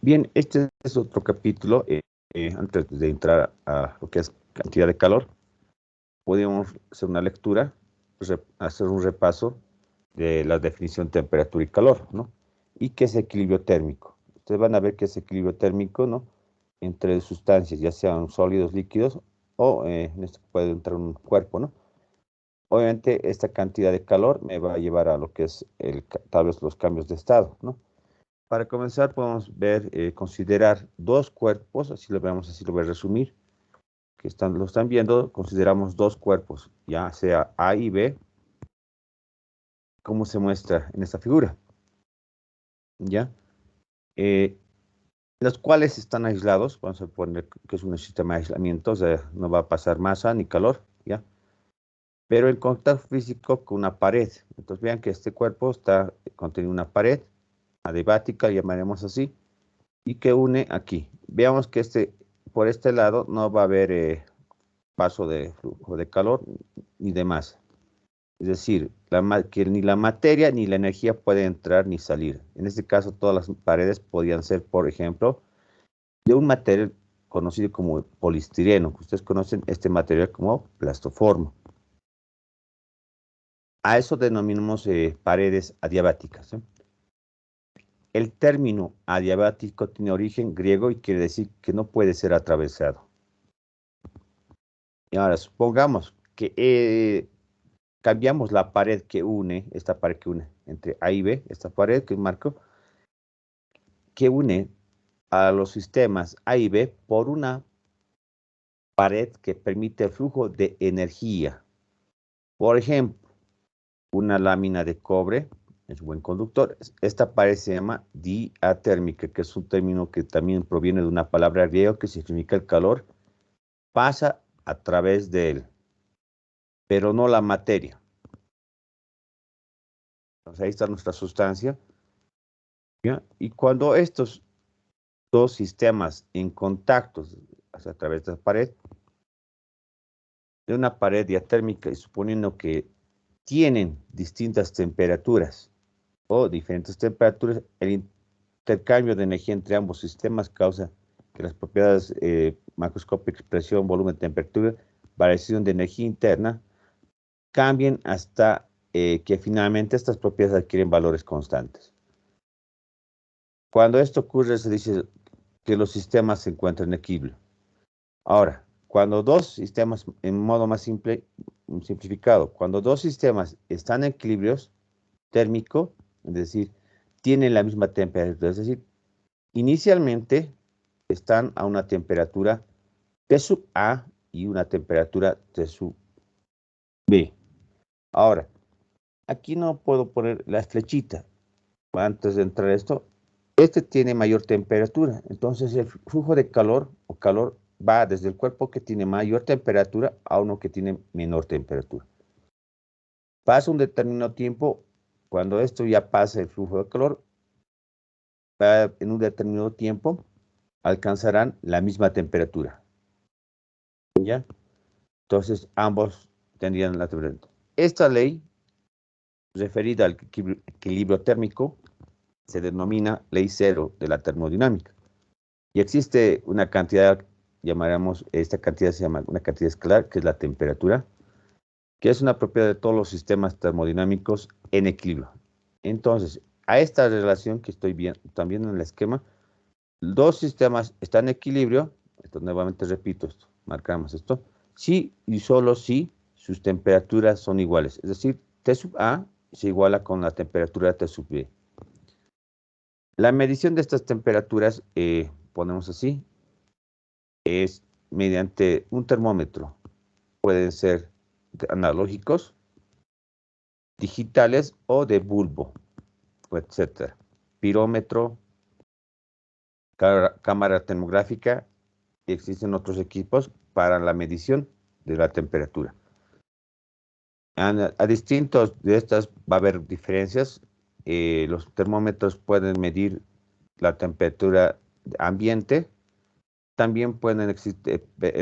Bien, este es otro capítulo. Antes de entrar a lo que es cantidad de calor, podemos hacer una lectura, hacer un repaso de la definición de temperatura y calor, ¿no? Y qué es equilibrio térmico. Ustedes van a ver qué es equilibrio térmico, ¿no? Entre sustancias, ya sean sólidos, líquidos, o en esto puede entrar un cuerpo, ¿no? Obviamente, esta cantidad de calor me va a llevar a lo que es tal vez los cambios de estado, ¿no? Para comenzar, podemos ver, considerar dos cuerpos, así lo voy a resumir, lo están viendo, consideramos dos cuerpos, ya sea A y B, como se muestra en esta figura, ¿ya? Eh, los cuales están aislados, vamos a poner que es un sistema de aislamiento, o sea, no va a pasar masa ni calor, ¿ya? Pero en contacto físico con una pared. Entonces vean que este cuerpo contiene una pared adiabática, llamaremos así, y que une aquí. Veamos que por este lado no va a haber paso de flujo de calor ni de masa. Es decir, que ni la materia ni la energía puede entrar ni salir. En este caso, todas las paredes podrían ser, por ejemplo, de un material conocido como poliestireno, que ustedes conocen este material como plastoformo. A eso denominamos paredes adiabáticas, ¿eh? El término adiabático tiene origen griego y quiere decir que no puede ser atravesado. Y ahora, supongamos que cambiamos la pared que une, esta pared que une entre A y B, esta pared que marco, que une a los sistemas A y B por una pared que permite el flujo de energía. Por ejemplo, una lámina de cobre es un buen conductor. Esta pared se llama diatérmica, que es un término que también proviene de una palabra griega que significa el calor pasa a través de él, pero no la materia. Entonces ahí está nuestra sustancia, ¿ya? Y cuando estos dos sistemas en contacto a través de la pared, de una pared diatérmica, y suponiendo que tienen distintas temperaturas o diferentes temperaturas, el intercambio de energía entre ambos sistemas causa que las propiedades macroscópicas, presión, volumen, temperatura, variación de energía interna, cambien hasta que finalmente estas propiedades adquieren valores constantes. Cuando esto ocurre, se dice que los sistemas se encuentran en equilibrio. Ahora, cuando dos sistemas, en modo más simplificado, cuando dos sistemas están en equilibrio térmico, es decir, tienen la misma temperatura, es decir, inicialmente están a una temperatura T sub A y una temperatura T sub B. Ahora, aquí no puedo poner la flechita. Antes de entrar a esto, este tiene mayor temperatura, entonces el flujo de calor o calor va desde el cuerpo que tiene mayor temperatura a uno que tiene menor temperatura. Pasa un determinado tiempo, cuando esto ya pasa el flujo de calor, en un determinado tiempo alcanzarán la misma temperatura, ¿ya? Entonces ambos tendrían la temperatura. Esta ley, referida al equilibrio térmico, se denomina ley cero de la termodinámica. Y existe una cantidad, llamaremos, esta cantidad se llama una cantidad escalar, que es la temperatura, que es una propiedad de todos los sistemas termodinámicos en equilibrio. Entonces, a esta relación que estoy viendo también en el esquema, dos sistemas están en equilibrio, esto nuevamente repito esto, marcamos esto, si y solo si sus temperaturas son iguales, es decir, T sub A se iguala con la temperatura T sub B. La medición de estas temperaturas, ponemos así, es mediante un termómetro. Pueden ser analógicos, digitales o de bulbo, etc. Pirómetro, cámara termográfica, y existen otros equipos para la medición de la temperatura. A distintos de estas va a haber diferencias. Los termómetros pueden medir la temperatura ambiente. También pueden existir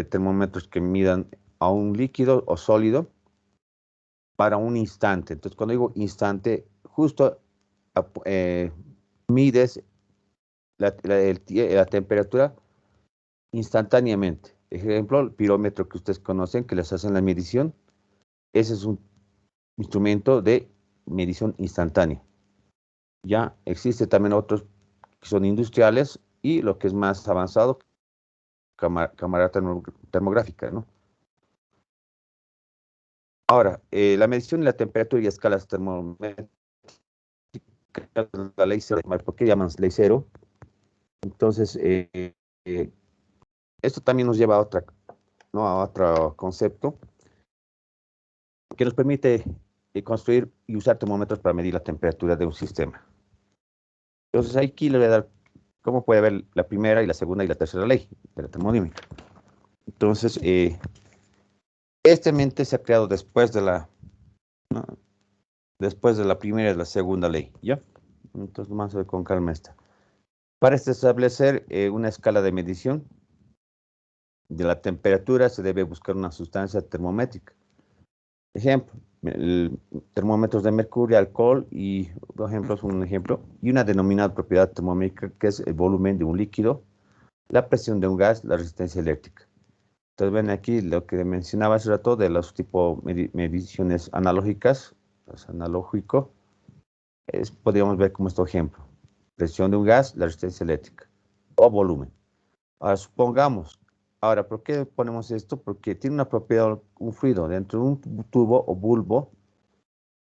termómetros que midan a un líquido o sólido para un instante. Entonces, cuando digo instante, justo mides la temperatura instantáneamente. Ejemplo, el pirómetro que ustedes conocen, que les hacen la medición. Ese es un instrumento de medición instantánea. Ya existe también otros que son industriales y lo que es más avanzado, cámara termográfica, ¿no? Ahora, la medición de la temperatura y escalas termométricas, la ley 0, ¿por qué llaman ley 0? Entonces, esto también nos lleva a otra, ¿no? A otro concepto que nos permite construir y usar termómetros para medir la temperatura de un sistema. Entonces, aquí le voy a dar cómo puede ver la primera y la segunda y la tercera ley de la termodinámica. Entonces, este mente se ha creado después de la, ¿no? Después de la primera y la segunda ley, ¿ya? Entonces, vamos a ver con calma esta. Para establecer una escala de medición de la temperatura se debe buscar una sustancia termométrica. Ejemplo, termómetros de mercurio, alcohol y, por ejemplo, es un ejemplo, y una denominada propiedad termómetrica que es el volumen de un líquido, la presión de un gas, la resistencia eléctrica. Entonces ven aquí lo que mencionaba hace rato de los tipos mediciones analógicas, los analógico, podríamos ver como este ejemplo, presión de un gas, la resistencia eléctrica o volumen. Ahora supongamos, ahora, ¿por qué ponemos esto? Porque tiene una propiedad, un fluido dentro de un tubo o bulbo.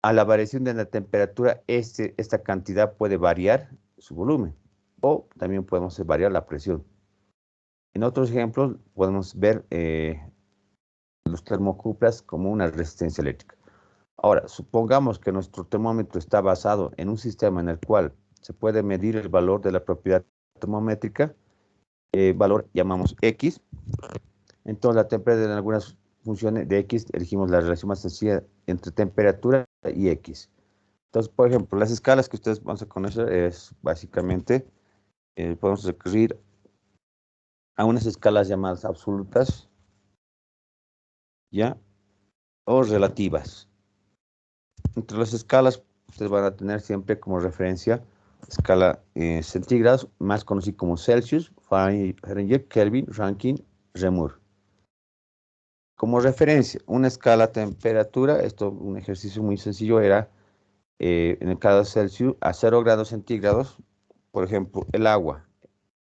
A la variación de la temperatura, esta cantidad puede variar su volumen o también podemos variar la presión. En otros ejemplos podemos ver los termocuplas como una resistencia eléctrica. Ahora, supongamos que nuestro termómetro está basado en un sistema en el cual se puede medir el valor de la propiedad termométrica, valor llamamos X. Entonces, la temperatura en algunas funciones de X, elegimos la relación más sencilla entre temperatura y X. Entonces, por ejemplo, las escalas que ustedes van a conocer es básicamente, podemos recurrir a unas escalas llamadas absolutas, ¿ya? O relativas. Entre las escalas, ustedes van a tener siempre como referencia escala centígrados, más conocida como Celsius, Fahrenheit, Kelvin, Rankine, Reaumur. Como referencia, una escala temperatura, esto un ejercicio muy sencillo era, en el caso de Celsius, a 0 grados centígrados, por ejemplo, el agua.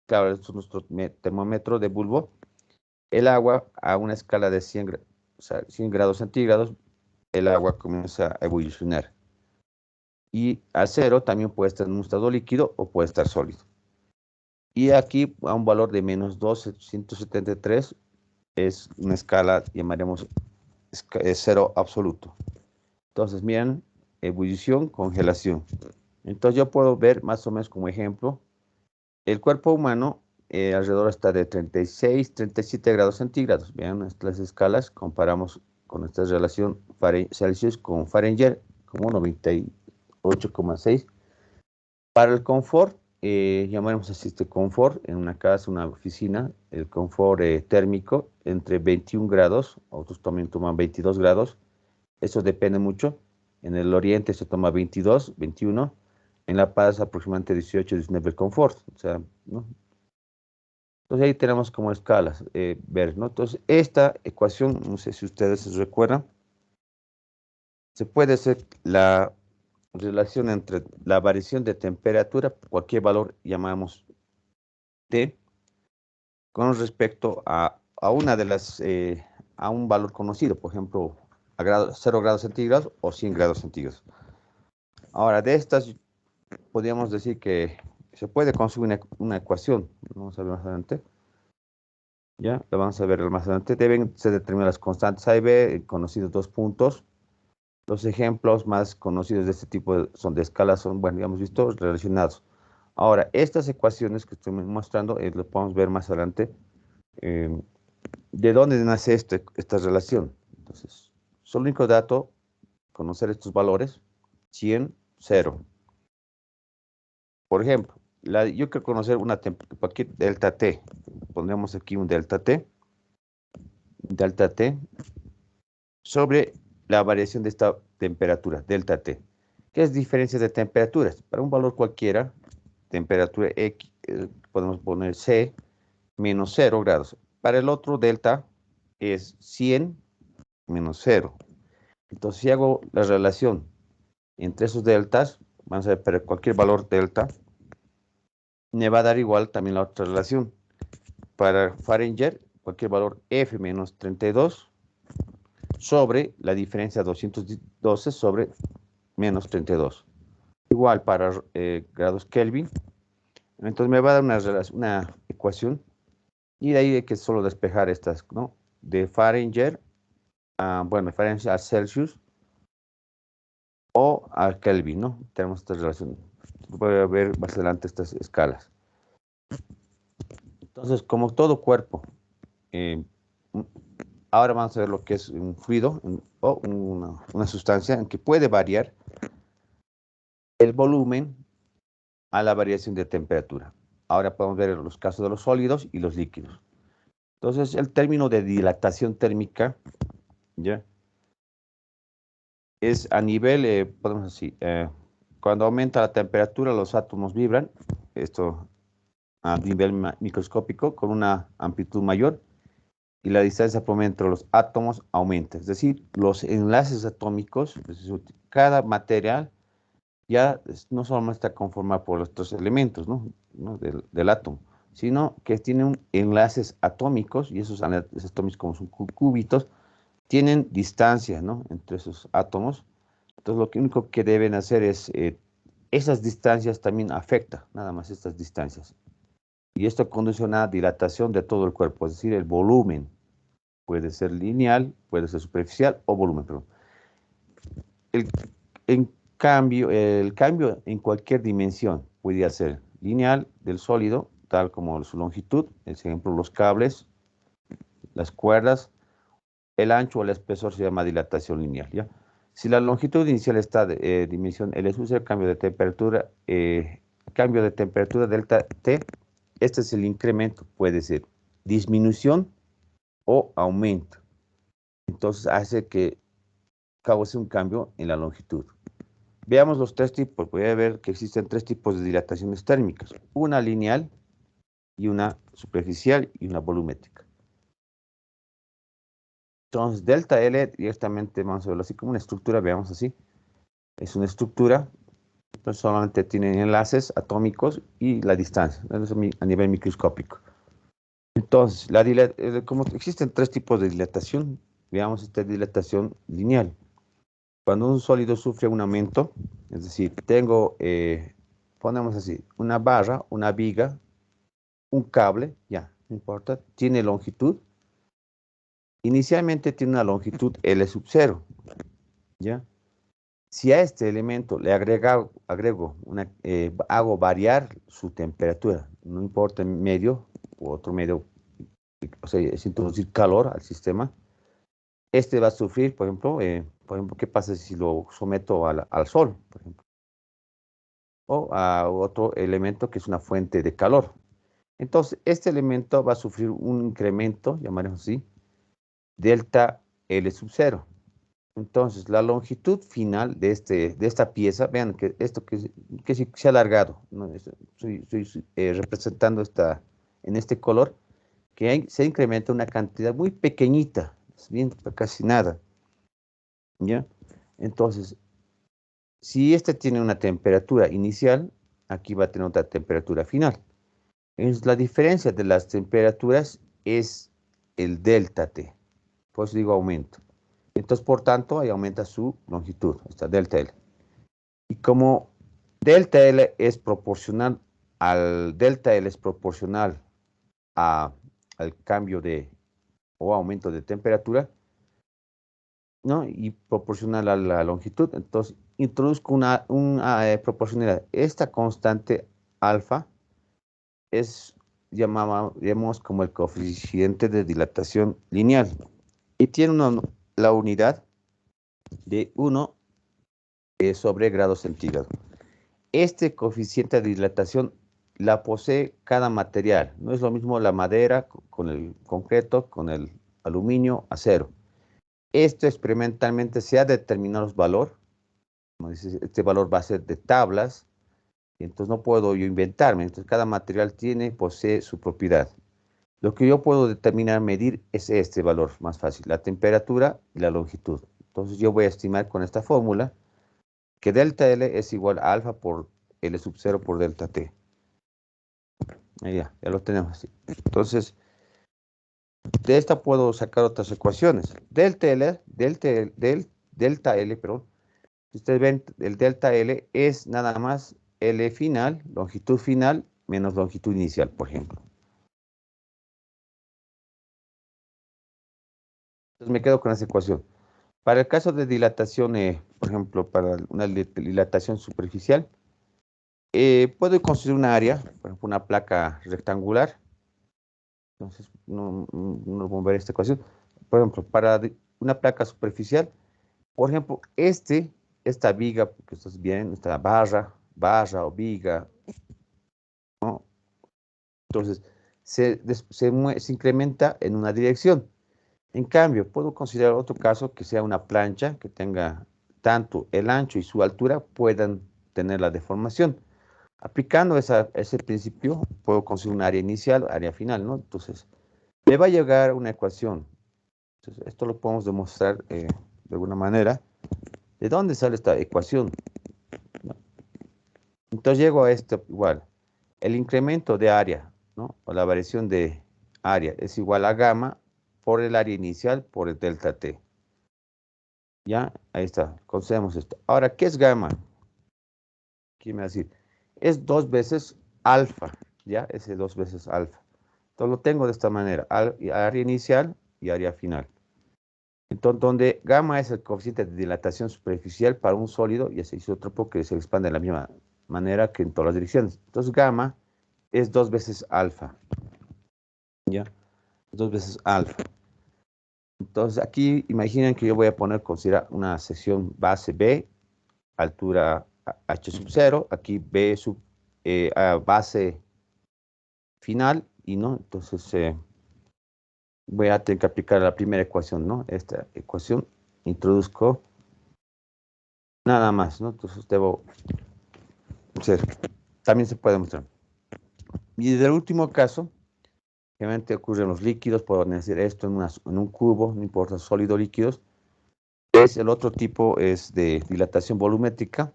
Claro, esto es nuestro termómetro de bulbo. El agua a una escala de 100, o sea, 100 grados centígrados, el agua comienza a evolucionar. Y a 0 también puede estar en un estado líquido o puede estar sólido. Y aquí a un valor de menos 273 es una escala, llamaremos 0 absoluto. Entonces, miren, ebullición, congelación. Entonces yo puedo ver más o menos como ejemplo, el cuerpo humano alrededor está de 36, 37 grados centígrados. Vean estas escalas, comparamos con esta relación Celsius con Fahrenheit como 98,6. Para el confort, llamaremos así este confort en una casa, una oficina, el confort térmico entre 21 grados, otros también toman 22 grados, eso depende mucho. En el oriente se toma 22, 21, en La Paz aproximadamente 18, 19 el confort, o sea, ¿no? Entonces ahí tenemos como escalas, ver, ¿no? Entonces esta ecuación, no sé si ustedes se recuerdan, se puede hacer la relación entre la variación de temperatura, cualquier valor llamamos T, con respecto a una de las, a un valor conocido, por ejemplo, a 0 grados centígrados o 100 grados centígrados. Ahora, de estas, podríamos decir que se puede construir una ecuación, vamos a ver más adelante, ya, lo vamos a ver más adelante, deben ser determinadas las constantes A y B, conocidos dos puntos. Los ejemplos más conocidos de este tipo son de escala, son, bueno, ya hemos visto, relacionados. Ahora, estas ecuaciones que estoy mostrando, lo podemos ver más adelante, ¿de dónde nace esta relación? Entonces, solo único dato, conocer estos valores, 100, 0. Por ejemplo, yo quiero conocer cualquier delta T. Pondremos aquí un delta T sobre la variación de esta temperatura, delta T. ¿Qué es diferencia de temperaturas? Para un valor cualquiera, temperatura X, podemos poner C menos 0 grados. Para el otro delta es 100 menos 0. Entonces, si hago la relación entre esos deltas, vamos a ver, para cualquier valor delta, me va a dar igual también la otra relación. Para Fahrenheit, cualquier valor F menos 32 sobre la diferencia 212 sobre menos 32. Igual para grados Kelvin. Entonces me va a dar una ecuación y de ahí hay que solo despejar estas, ¿no? De Fahrenheit, bueno, Fahrenheit a Celsius o a Kelvin, ¿no? Tenemos esta relación. Voy a ver más adelante estas escalas. Entonces, como todo cuerpo, ahora vamos a ver lo que es un fluido o una sustancia en que puede variar el volumen a la variación de temperatura. Ahora podemos ver los casos de los sólidos y los líquidos. Entonces, el término de dilatación térmica, ¿ya? Es a nivel, podemos decir, cuando aumenta la temperatura, los átomos vibran, esto a nivel microscópico, con una amplitud mayor, y la distancia promedio entre los átomos aumenta. Es decir, los enlaces atómicos, cada material ya no solamente está conformado por estos elementos, ¿no? Del átomo, sino que tienen enlaces atómicos, y esos enlaces atómicos, como son cúbitos, tienen distancia, ¿no? Entre esos átomos. Entonces, lo único que deben hacer es, esas distancias también afectan, nada más estas distancias. Y esto conduce a una dilatación de todo el cuerpo, es decir, el volumen puede ser lineal, puede ser superficial o volumen, perdón. El cambio en cualquier dimensión puede ser lineal del sólido, tal como su longitud, por ejemplo, los cables, las cuerdas, el ancho o el espesor se llama dilatación lineal, ¿ya? Si la longitud inicial está de dimensión L es el cambio de temperatura delta T, este es el incremento, puede ser disminución o aumento. Entonces hace que cause un cambio en la longitud. Veamos los tres tipos. Voy a ver que existen tres tipos de dilataciones térmicas. Una lineal, y una superficial y una volumétrica. Entonces, delta L directamente vamos a verlo así como una estructura, veamos así. Es una estructura, entonces solamente tiene enlaces atómicos y la distancia, a nivel microscópico. Entonces, como existen tres tipos de dilatación, veamos esta dilatación lineal. Cuando un sólido sufre un aumento, es decir, tengo, ponemos así, una barra, una viga, un cable, ya, no importa, tiene longitud. Inicialmente tiene una longitud L sub 0, ¿ya? Si a este elemento le hago variar su temperatura, no importa el medio u otro medio, o sea, es introducir calor al sistema, este va a sufrir, por ejemplo, ¿qué pasa si lo someto al sol, por ejemplo? O a otro elemento que es una fuente de calor. Entonces, este elemento va a sufrir un incremento, llamaremos así, delta L sub 0. Entonces, la longitud final de esta pieza, vean que esto que se ha alargado, ¿no? Estoy representando en este color, que se incrementa una cantidad muy pequeñita, es bien, casi nada, ¿ya? Entonces, si este tiene una temperatura inicial, aquí va a tener otra temperatura final. Entonces, la diferencia de las temperaturas es el delta T, por eso digo aumento. Entonces, por tanto, ahí aumenta su longitud, esta delta L. Y como delta L es proporcional al cambio o aumento de temperatura, ¿no? Y proporcional a la longitud, entonces introduzco una proporcionalidad. Esta constante alfa llamamos como el coeficiente de dilatación lineal. Y tiene la unidad de 1 sobre grado centígrado. Este coeficiente de dilatación la posee cada material. No es lo mismo la madera con el concreto, con el aluminio, acero. Esto experimentalmente se ha determinado los valores. Como dice, este valor va a ser de tablas Entonces no puedo yo inventarme. Entonces cada material posee su propiedad. Lo que yo puedo determinar, medir, es este valor más fácil, la temperatura y la longitud. Entonces yo voy a estimar con esta fórmula que delta L es igual a alfa por L sub 0 por delta T. Ahí ya lo tenemos así. Entonces, de esta puedo sacar otras ecuaciones. Delta L, perdón. Si ustedes ven, el delta L es nada más L final, longitud final, menos longitud inicial, por ejemplo. Entonces me quedo con esa ecuación. Para el caso de dilatación, por ejemplo, para una dilatación superficial, puedo construir una área, por ejemplo, una placa rectangular. Entonces, no vamos a ver esta ecuación. Por ejemplo, para una placa superficial, por ejemplo, esta viga que ustedes ven, esta barra o viga, ¿no? Entonces, se incrementa en una dirección. En cambio, puedo considerar otro caso que sea una plancha que tenga tanto el ancho y su altura puedan tener la deformación. Aplicando ese principio, puedo conseguir un área inicial, área final, ¿no? Entonces, me va a llegar una ecuación. Entonces, esto lo podemos demostrar de alguna manera. ¿De dónde sale esta ecuación? ¿No? Entonces, llego a esto igual. El incremento de área, ¿no? O la variación de área es igual a gamma por el área inicial por el delta T. ¿Ya? Ahí está. Conocemos esto. Ahora, ¿qué es gamma? ¿Quién me va a decir? Es 2 veces alfa. ¿Ya? Ese 2 veces alfa. Entonces lo tengo de esta manera. Área inicial y área final. Entonces, donde gamma es el coeficiente de dilatación superficial para un sólido y ese isótropo que se expande de la misma manera que en todas las direcciones. Entonces, gamma es 2 veces alfa. ¿Ya? 2 veces alfa. Entonces, aquí imaginen que yo voy a considerar una sección base B, altura H sub 0, aquí B sub base final, y no, entonces voy a tener que aplicar la primera ecuación, ¿no? Esta ecuación, introduzco nada más, ¿no? Entonces debo hacer, también se puede mostrar. Y del último caso, obviamente ocurren los líquidos, puedo hacer esto en un cubo, no importa, sólido líquidos. El otro tipo es de dilatación volumétrica.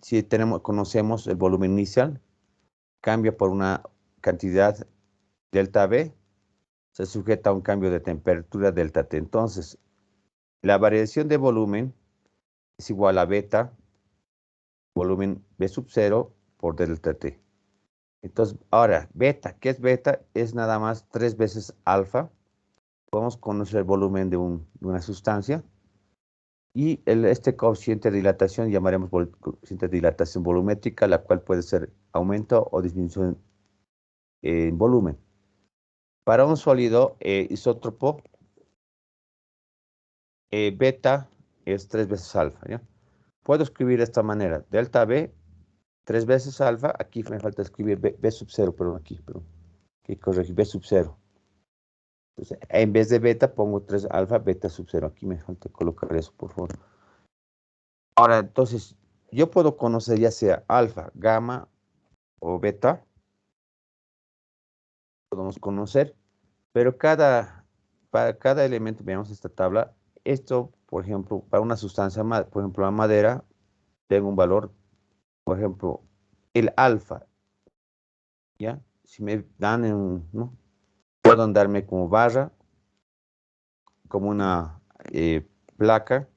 Si conocemos el volumen inicial, cambia por una cantidad delta V, se sujeta a un cambio de temperatura delta T. Entonces, la variación de volumen es igual a beta, volumen V sub 0 por delta T. Entonces, ahora, beta, ¿qué es beta? Es nada más 3 veces alfa. Podemos conocer el volumen de una sustancia. Y este coeficiente de dilatación llamaremos coeficiente de dilatación volumétrica, la cual puede ser aumento o disminución en volumen. Para un sólido isótropo, beta es 3 veces alfa, ¿ya? Puedo escribir de esta manera, delta B, 3 veces alfa, aquí me falta escribir B sub 0, perdón, aquí corregir, B sub 0. Entonces, en vez de beta pongo 3 alfa, beta sub 0, aquí me falta colocar eso, por favor. Ahora, entonces, yo puedo conocer ya sea alfa, gamma o beta, podemos conocer, pero para cada elemento, veamos esta tabla, esto, por ejemplo, para una sustancia, por ejemplo, la madera, tengo un valor, por ejemplo, el alfa, ¿ya? Si me dan ¿no? Puedo darme como barra, como una placa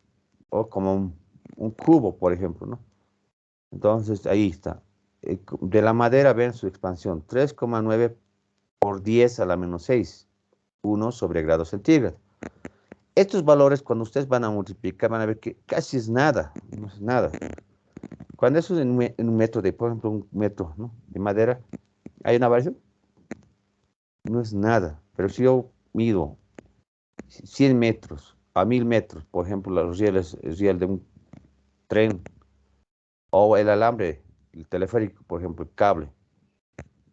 o como un cubo, por ejemplo, ¿no? Entonces, ahí está. De la madera, ven su expansión, 3,9 por 10 a la menos 6, 1 sobre grado centígrado. Estos valores, cuando ustedes van a multiplicar, van a ver que casi es nada, no es nada. Cuando eso es en un metro por ejemplo, un metro, ¿no? De madera, ¿hay una variación? No es nada. Pero si yo mido 100 metros a 1000 metros, por ejemplo, el riel de un tren o el alambre, el teleférico, por ejemplo, el cable,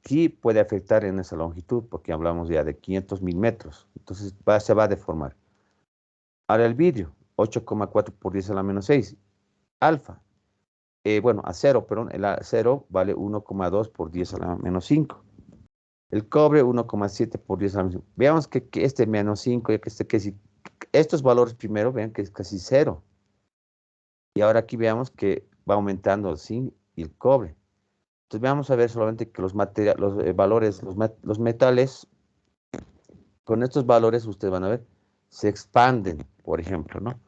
sí puede afectar en esa longitud porque hablamos ya de 500.000 metros. Entonces se va a deformar. Ahora el vidrio, 8,4 por 10 a la menos 6, alfa. bueno, acero, perdón, el acero vale 1,2 por 10 a la menos 5. El cobre 1,7 por 10 a la menos 5. Veamos que este menos 5, estos valores primero, vean que es casi cero. Y ahora aquí veamos que va aumentando el zinc y el cobre. Entonces vamos a ver solamente que los valores, los metales, con estos valores ustedes van a ver, se expanden, por ejemplo, ¿no?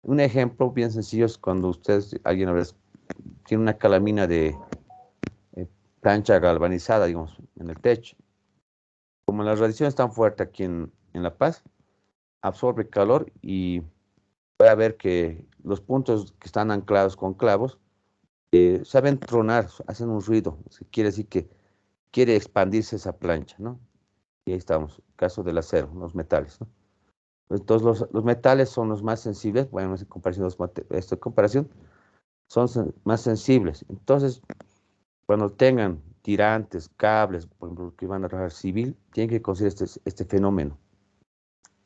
Un ejemplo bien sencillo es cuando ustedes, alguien a veces tiene una calamina de eh, plancha galvanizada, digamos, en el techo. Como la radiación es tan fuerte aquí en La Paz, absorbe calor y puede haber que los puntos que están anclados con clavos saben tronar, hacen un ruido. Quiere decir que quiere expandirse esa plancha, ¿no? Y ahí estamos, caso del acero, los metales, ¿no? Entonces los metales son los más sensibles, bueno, en comparación, esta comparación, son más sensibles. Entonces, cuando tengan tirantes, cables, por ejemplo, que van a trabajar civil, tienen que considerar este fenómeno.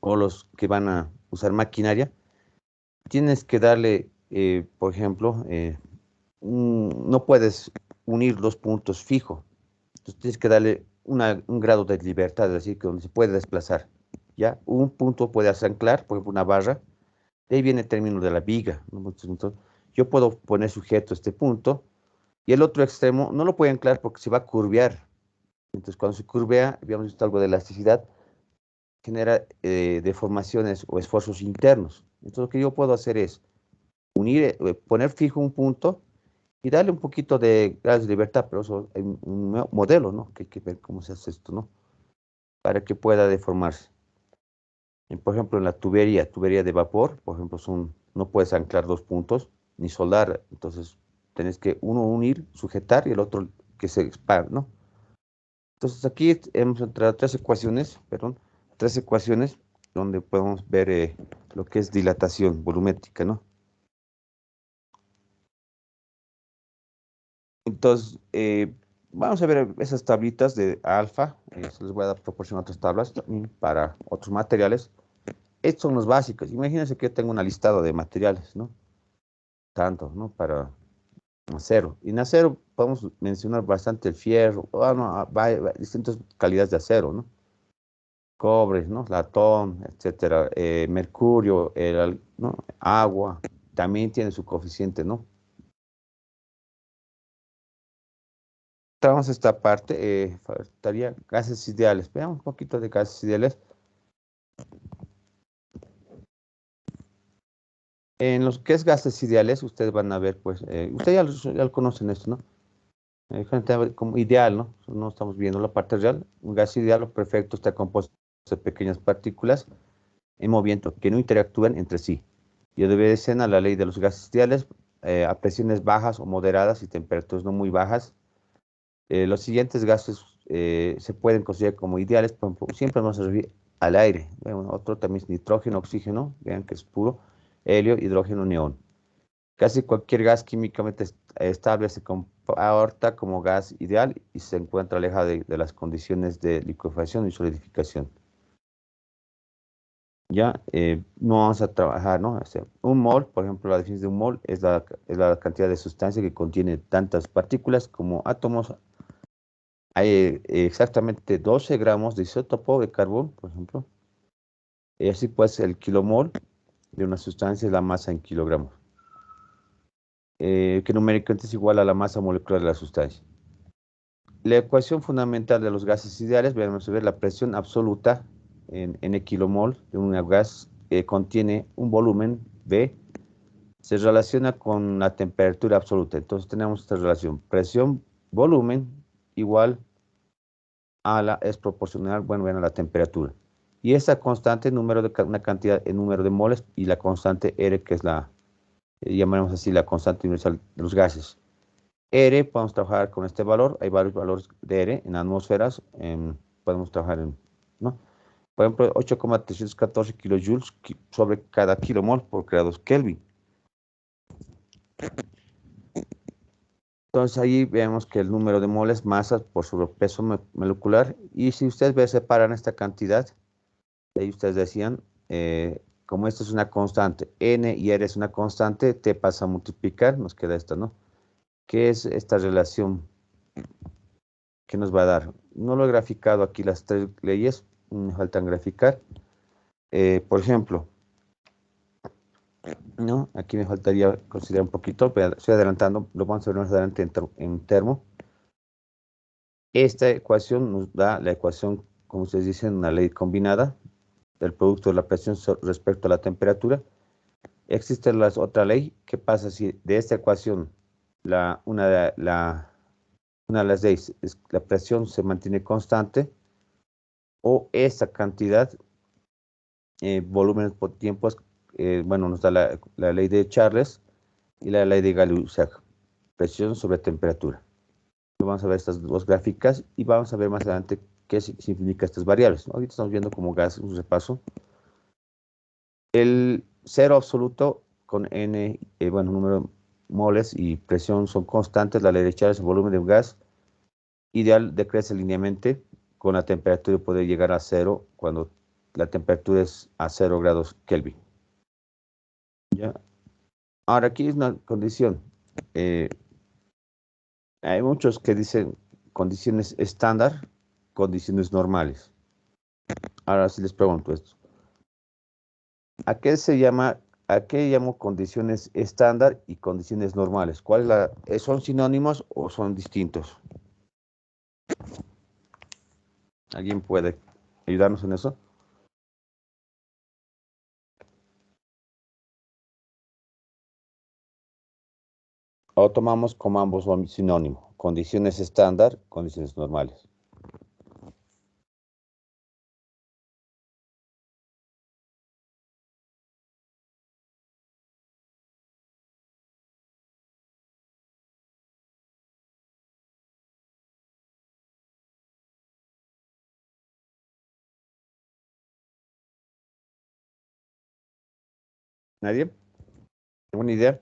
O los que van a usar maquinaria, tienes que darle, por ejemplo, no puedes unir dos puntos fijos. Entonces tienes que darle un grado de libertad, es decir, que donde se puede desplazar. ¿Ya? Un punto puede anclar, por ejemplo, una barra. De ahí viene el término de la viga, ¿no? Entonces, yo puedo poner sujeto a este punto y el otro extremo no lo puede anclar porque se va a curvear. Entonces, cuando se curvea, digamos, esto algo de elasticidad, genera deformaciones o esfuerzos internos. Entonces, lo que yo puedo hacer es unir, poner fijo un punto y darle un poquito de grados de libertad, pero eso hay un modelo, ¿no? Que hay que ver cómo se hace esto, ¿no? Para que pueda deformarse. Por ejemplo, en la tubería de vapor, por ejemplo, no puedes anclar dos puntos ni soldar, entonces tenés que uno unir, sujetar y el otro que se expanda, ¿no? Entonces aquí hemos entrado tres ecuaciones donde podemos ver lo que es dilatación volumétrica, ¿no? Entonces, vamos a ver esas tablitas de alfa, se les voy a proporcionar otras tablas también para otros materiales. Estos son los básicos. Imagínense que yo tengo una listado de materiales, ¿no? Tanto, ¿no? Para acero. Y en acero podemos mencionar bastante el fierro, no, distintas calidades de acero, ¿no? Cobre, ¿no? Latón, etcétera. Mercurio, ¿no? Agua, también tiene su coeficiente, ¿no? Trabajamos esta parte, faltaría gases ideales. Veamos un poquito de gases ideales. En los que es gases ideales, ustedes van a ver, pues, ustedes ya lo conocen esto, ¿no? Gente como ideal, ¿no? No estamos viendo la parte real. Un gas ideal o perfecto está compuesto de pequeñas partículas en movimiento que no interactúan entre sí. Y obedecen a la ley de los gases ideales a presiones bajas o moderadas y temperaturas no muy bajas. Los siguientes gases se pueden considerar como ideales, por ejemplo, siempre vamos a referir al aire. Bueno, otro también es nitrógeno, oxígeno, vean que es puro, helio, hidrógeno, neón. Casi cualquier gas químicamente estable se comporta como gas ideal y se encuentra alejado de las condiciones de liquefacción y solidificación. Ya no vamos a trabajar, ¿no? O sea, un mol, por ejemplo, la definición de un mol es la cantidad de sustancia que contiene tantas partículas como átomos. Hay exactamente 12 gramos de isótopo de carbón, por ejemplo. Y así pues el kilomol de una sustancia es la masa en kilogramos, que numéricamente es igual a la masa molecular de la sustancia. La ecuación fundamental de los gases ideales, vamos a ver la presión absoluta en kilomol de un gas que contiene un volumen B, se relaciona con la temperatura absoluta. Entonces tenemos esta relación, presión-volumen igual es proporcional, bueno, a la temperatura. Y esa constante, una cantidad en número de moles, y la constante R, que es llamaremos así, la constante universal de los gases. R, podemos trabajar con este valor, hay varios valores de R en atmósferas, podemos trabajar ¿no? Por ejemplo, 8,314 kilojoules sobre cada kilomol por grados Kelvin. Entonces ahí vemos que el número de moles, masas por sobrepeso molecular, y si ustedes separan esta cantidad, ahí ustedes decían, como esto es una constante, N y R es una constante, T pasa a multiplicar, nos queda esta, ¿no? ¿Qué es esta relación que nos va a dar? No lo he graficado aquí las tres leyes, me faltan graficar. Por ejemplo, ¿no? Aquí me faltaría considerar un poquito, pero estoy adelantando, lo vamos a ver más adelante en termo. Esta ecuación nos da la ecuación, como ustedes dicen, una ley combinada del producto de la presión respecto a la temperatura. Existe la otra ley. ¿Qué pasa si de esta ecuación una de las leyes es la presión se mantiene constante o esa cantidad, volúmenes por tiempos, bueno, nos da la ley de Charles y la ley de Gay-Lussac, presión sobre temperatura. Vamos a ver estas dos gráficas y vamos a ver más adelante qué significa estas variables, ¿no? Ahorita estamos viendo como gas, un repaso. El cero absoluto con n, bueno, número de moles y presión son constantes. La ley de Charles, el volumen de un gas ideal decrece linealmente con la temperatura y puede llegar a cero cuando la temperatura es a 0 grados Kelvin. ¿Ya? Ahora, aquí es una condición. Hay muchos que dicen condiciones estándar, condiciones normales. Ahora sí les pregunto esto. ¿A qué llamo condiciones estándar y condiciones normales? ¿Son sinónimos o son distintos? ¿Alguien puede ayudarnos en eso? O tomamos como ambos son sinónimos, condiciones estándar, condiciones normales. ¿Nadie? ¿Alguna idea?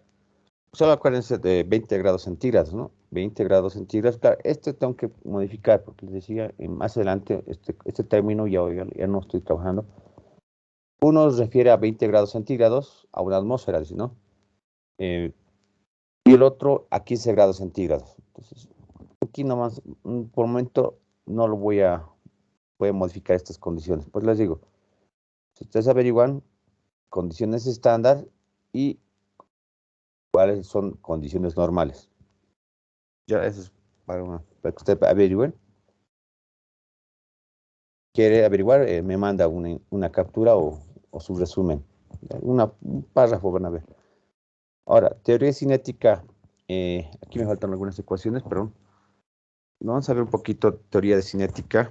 Solo acuérdense de 20 grados centígrados, ¿no? 20 grados centígrados. Claro, este tengo que modificar porque les decía, más adelante este término ya no estoy trabajando. Uno se refiere a 20 grados centígrados, a una atmósfera, ¿no? Y el otro a 15 grados centígrados. Entonces, aquí nomás, por el momento, no lo voy a modificar estas condiciones. Pues les digo, si ustedes averiguan condiciones estándar y cuáles son condiciones normales. Ya eso es para que ustedes averigüen. Quiere averiguar, me manda una captura o su resumen. Un párrafo van a ver. Ahora, teoría cinética. Aquí me faltan algunas ecuaciones, perdón. Vamos a ver un poquito teoría de cinética.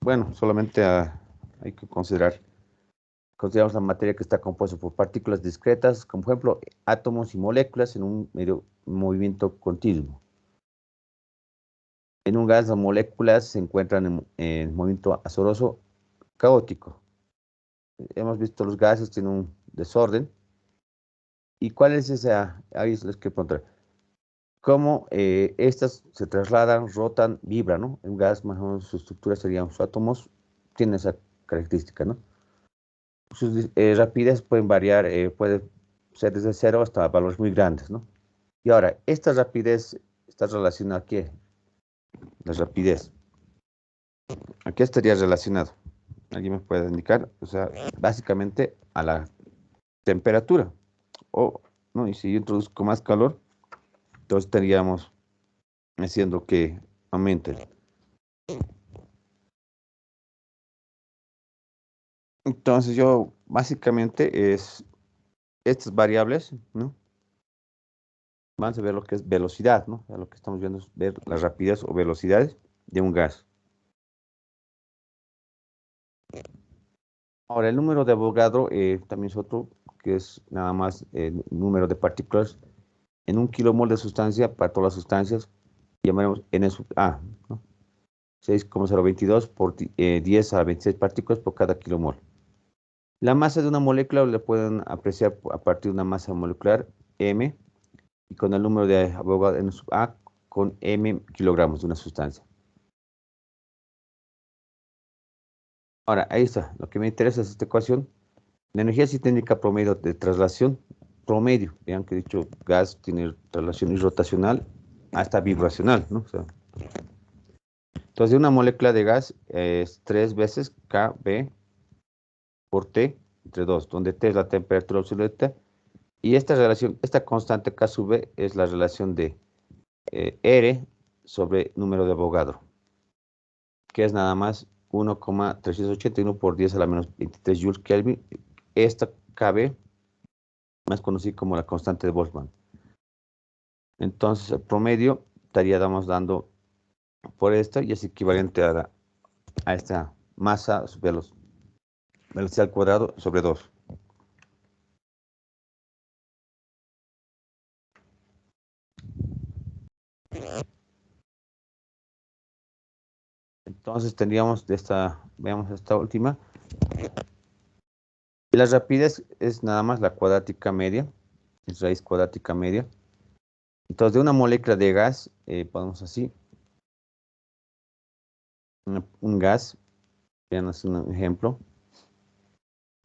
Bueno, solamente hay que consideramos la materia que está compuesta por partículas discretas, como por ejemplo átomos y moléculas en un medio movimiento continuo. En un gas, las moléculas se encuentran en movimiento azaroso caótico. Hemos visto los gases tienen un desorden. ¿Y cuál es esa? Ahí les quiero preguntar. ¿Cómo estas se trasladan, rotan, vibran, ¿no? Un gas, más o menos, su estructura serían sus átomos, tiene esa característica, ¿no? Sus rapidez pueden variar, puede ser desde 0 hasta valores muy grandes, ¿no? Y ahora, esta rapidez está relacionada a qué? La rapidez. ¿A qué estaría relacionado? ¿Alguien me puede indicar? O sea, básicamente a la temperatura. ¿No? Y si yo introduzco más calor, entonces estaríamos haciendo que aumente. Entonces yo básicamente estas variables, ¿no? Vamos a ver lo que es velocidad, ¿no? Lo que estamos viendo es ver la rapidez o velocidad de un gas. Ahora, el número de Avogadro también es otro, que es nada más el número de partículas en un kilomol de sustancia para todas las sustancias, llamaremos N sub A, ¿no? 6,022 por 10 a 26 partículas por cada kilomol. La masa de una molécula le pueden apreciar a partir de una masa molecular M y con el número de Avogadro N sub A con M kilogramos de una sustancia. Ahora, ahí está. Lo que me interesa es esta ecuación. La energía cinética promedio de traslación promedio. Vean que he dicho gas tiene relación irrotacional hasta vibracional, ¿no? O sea, entonces, una molécula de gas es 3 veces Kb por T entre 2, donde T es la temperatura absoluta. Y esta relación, esta constante K sub B es la relación de R sobre número de Avogadro, que es nada más 1,381 por 10 a la menos 23 joules Kelvin. Esta Kb, más conocida como la constante de Boltzmann. Entonces, el promedio estaríamos dando por esta y es equivalente a esta masa sobre los velocidad al cuadrado sobre 2. Entonces tendríamos de esta, veamos esta última. La rapidez es nada más la cuadrática media, es raíz cuadrática media. Entonces de una molécula de gas, ponemos así, un gas, vean así un ejemplo,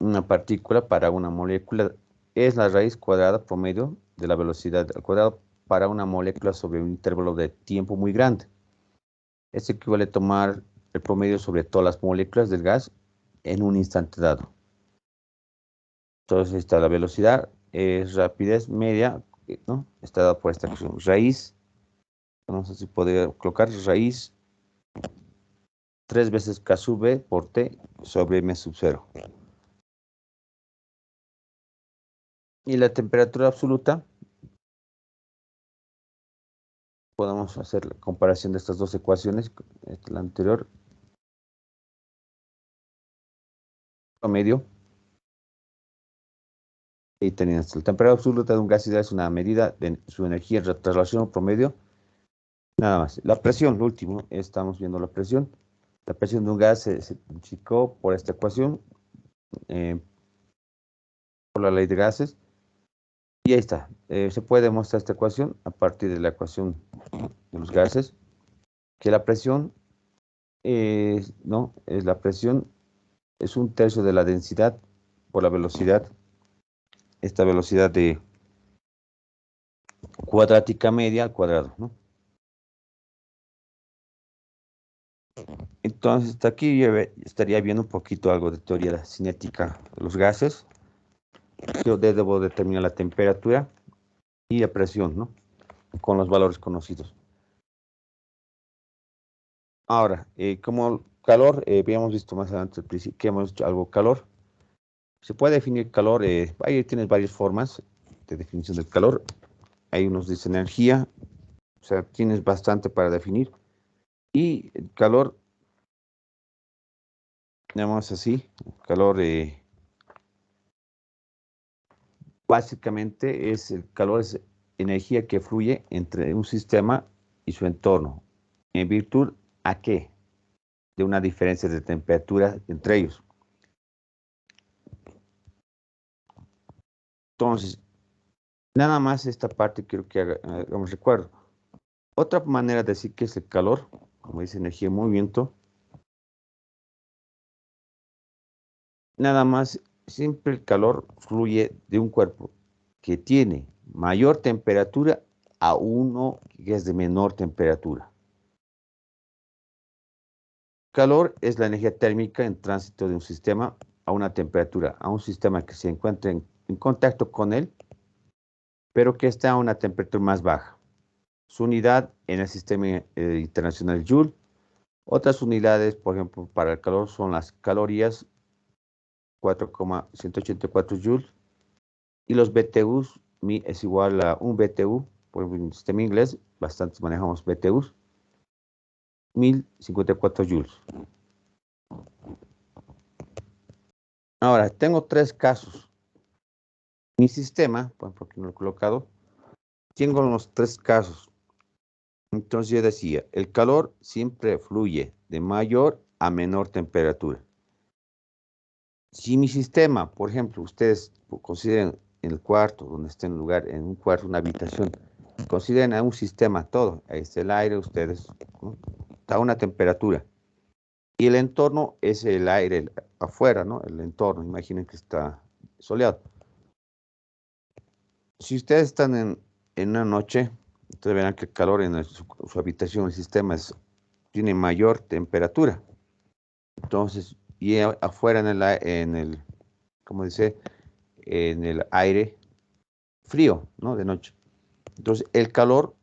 una partícula para una molécula es la raíz cuadrada promedio de la velocidad al cuadrado para una molécula sobre un intervalo de tiempo muy grande. Esto equivale a tomar el promedio sobre todas las moléculas del gas en un instante dado. Entonces está la velocidad, es rapidez media, ¿no? Está dada por esta expresión. Raíz, vamos a ver si poder colocar raíz 3 veces K sub B por T sobre M sub 0. Y la temperatura absoluta, podemos hacer la comparación de estas dos ecuaciones, la anterior, promedio, y teniendo la temperatura absoluta de un gas ideal es una medida de su energía en relación al promedio. Nada más. La presión, lo último, estamos viendo la presión. La presión de un gas se indicó por esta ecuación, por la ley de gases. Y ahí está. Se puede demostrar esta ecuación a partir de la ecuación de los gases, que la presión, no, es la presión es un tercio de la densidad por la velocidad, esta velocidad de cuadrática media al cuadrado, ¿no? Entonces, hasta aquí yo estaría viendo un poquito algo de teoría de la cinética de los gases. Yo debo determinar la temperatura y la presión, ¿no? Con los valores conocidos. Ahora, como calor, habíamos visto más adelante al principio que hemos hecho algo calor. Se puede definir calor, ahí tienes varias formas de definición del calor. Hay unos dicen energía, o sea, tienes bastante para definir. Y el calor, llamamos así, calor básicamente el calor es energía que fluye entre un sistema y su entorno. ¿En virtud a qué? De una diferencia de temperatura entre ellos. Entonces, nada más esta parte quiero que hagamos recuerdo. Otra manera de decir que es el calor, como dice energía en movimiento, nada más, siempre el calor fluye de un cuerpo que tiene mayor temperatura a uno que es de menor temperatura. Calor es la energía térmica en tránsito de un sistema a una temperatura, a un sistema que se encuentra en contacto con él, pero que está a una temperatura más baja. Su unidad en el sistema internacional Joule. Otras unidades, por ejemplo, para el calor son las calorías, 4,184 joules, y los BTUs, es igual a un BTU, por ejemplo, en el sistema inglés, bastante manejamos BTUs, 1054 joules. Ahora, tengo 3 casos. Mi sistema, porque no lo he colocado, tengo los 3 casos. Entonces yo decía, el calor siempre fluye de mayor a menor temperatura. Si mi sistema, por ejemplo, ustedes consideren en el cuarto, donde esté en lugar, en un cuarto, una habitación, consideren a un sistema todo, ahí está el aire, ustedes, ¿no? Está a una temperatura. Y el entorno es el aire afuera, ¿no? El entorno, imaginen que está soleado. Si ustedes están en una noche, ustedes verán que el calor en su habitación, el sistema tiene mayor temperatura. Entonces, y afuera ¿cómo dice? En el aire frío, ¿no? De noche. Entonces, el calor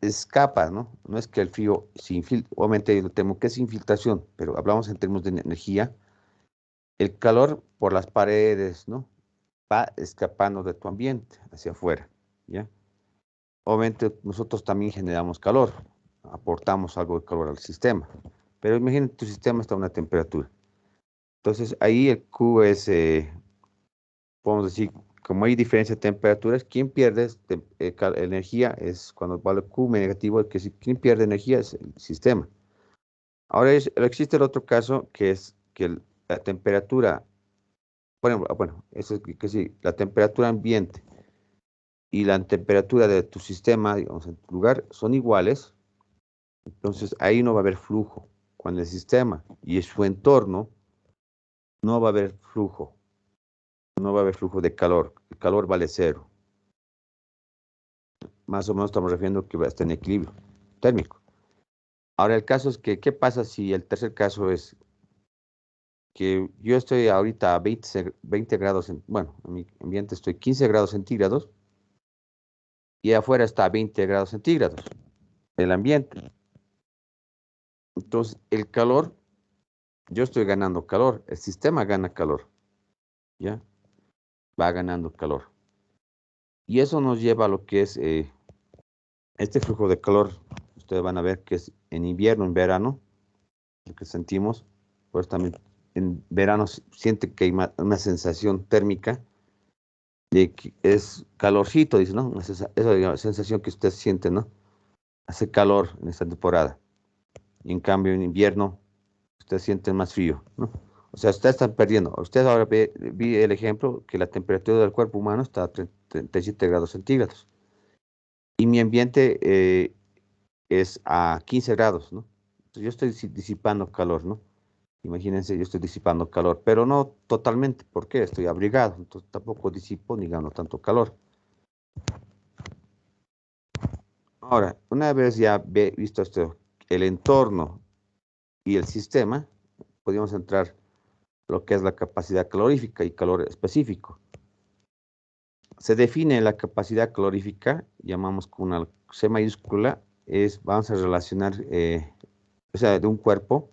escapa, ¿no? No es que el frío se infiltre, obviamente lo temo que es infiltración, pero hablamos en términos de energía. El calor por las paredes, ¿no? Va escapando de tu ambiente hacia afuera, ¿ya? Obviamente nosotros también generamos calor, aportamos algo de calor al sistema, pero imagínate tu sistema está a una temperatura. Entonces ahí el Q es, podemos decir, como hay diferencia de temperaturas, quien pierde energía es cuando vale Q negativo, quien pierde energía es el sistema. Ahora existe el otro caso que es que la temperatura, bueno, eso es que sí, la temperatura ambiente y la temperatura de tu sistema, digamos, en tu lugar, son iguales. Entonces ahí no va a haber flujo. Cuando el sistema y su entorno no va a haber flujo, no va a haber flujo de calor. El calor vale cero. Más o menos estamos refiriendo que va a estar en equilibrio térmico. Ahora el caso es que, ¿qué pasa si el tercer caso es que yo estoy ahorita a 20 grados, bueno, en mi ambiente estoy 15 grados centígrados y afuera está a 20 grados centígrados el ambiente. Entonces el calor, yo estoy ganando calor, el sistema gana calor, ¿ya? Va ganando calor. Y eso nos lleva a lo que es este flujo de calor. Ustedes van a ver que es en invierno, en verano, lo que sentimos. Pues también en verano siente que hay una sensación térmica de que es calorcito, dice, ¿no? Esa digamos, sensación que usted siente, ¿no? Hace calor en esta temporada. Y en cambio en invierno usted siente más frío, ¿no? O sea, ustedes están perdiendo. Ustedes ahora vi el ejemplo que la temperatura del cuerpo humano está a 37 grados centígrados. Y mi ambiente es a 15 grados, ¿no? Entonces yo estoy disipando calor, ¿no? Imagínense, yo estoy disipando calor, pero no totalmente, ¿por qué? Estoy abrigado, entonces tampoco disipo ni gano tanto calor. Ahora, una vez ya visto esto, el entorno y el sistema, podríamos entrar lo que es la capacidad calorífica y calor específico. Se define la capacidad calorífica, llamamos con una C mayúscula, vamos a relacionar, o sea, de un cuerpo,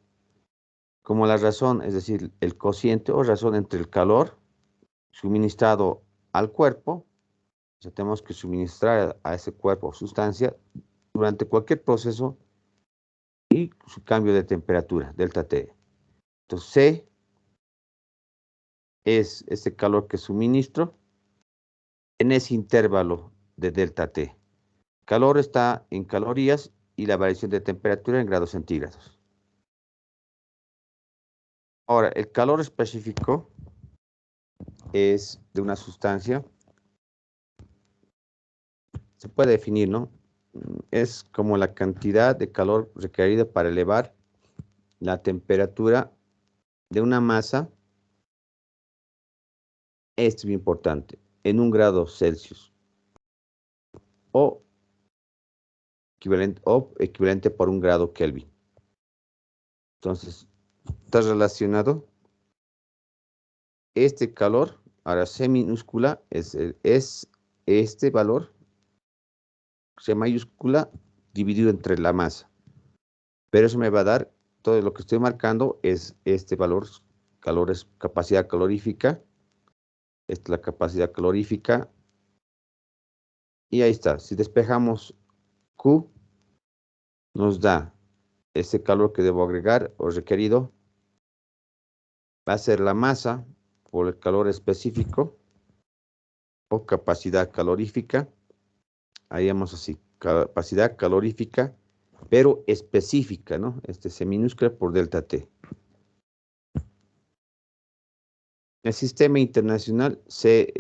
como la razón, es decir, el cociente o razón entre el calor suministrado al cuerpo, o sea, tenemos que suministrar a ese cuerpo sustancia durante cualquier proceso y su cambio de temperatura, delta T. Entonces, C es ese calor que suministro en ese intervalo de delta T. Calor está en calorías y la variación de temperatura en grados centígrados. Ahora, el calor específico es de una sustancia, se puede definir, ¿no? Es como la cantidad de calor requerida para elevar la temperatura de una masa, esto es muy importante, en 1 grado Celsius o equivalente por 1 grado Kelvin. Entonces, está relacionado este calor, ahora C minúscula es este valor, C mayúscula, dividido entre la masa. Pero eso me va a dar, todo lo que estoy marcando es este valor, capacidad calorífica. Esta es la capacidad calorífica. Y ahí está. Si despejamos Q, nos da ese calor que debo agregar o requerido. Va a ser la masa por el calor específico o capacidad calorífica. Ahí vamos así, capacidad calorífica, pero específica, ¿no? Este es minúscula por delta T. El sistema internacional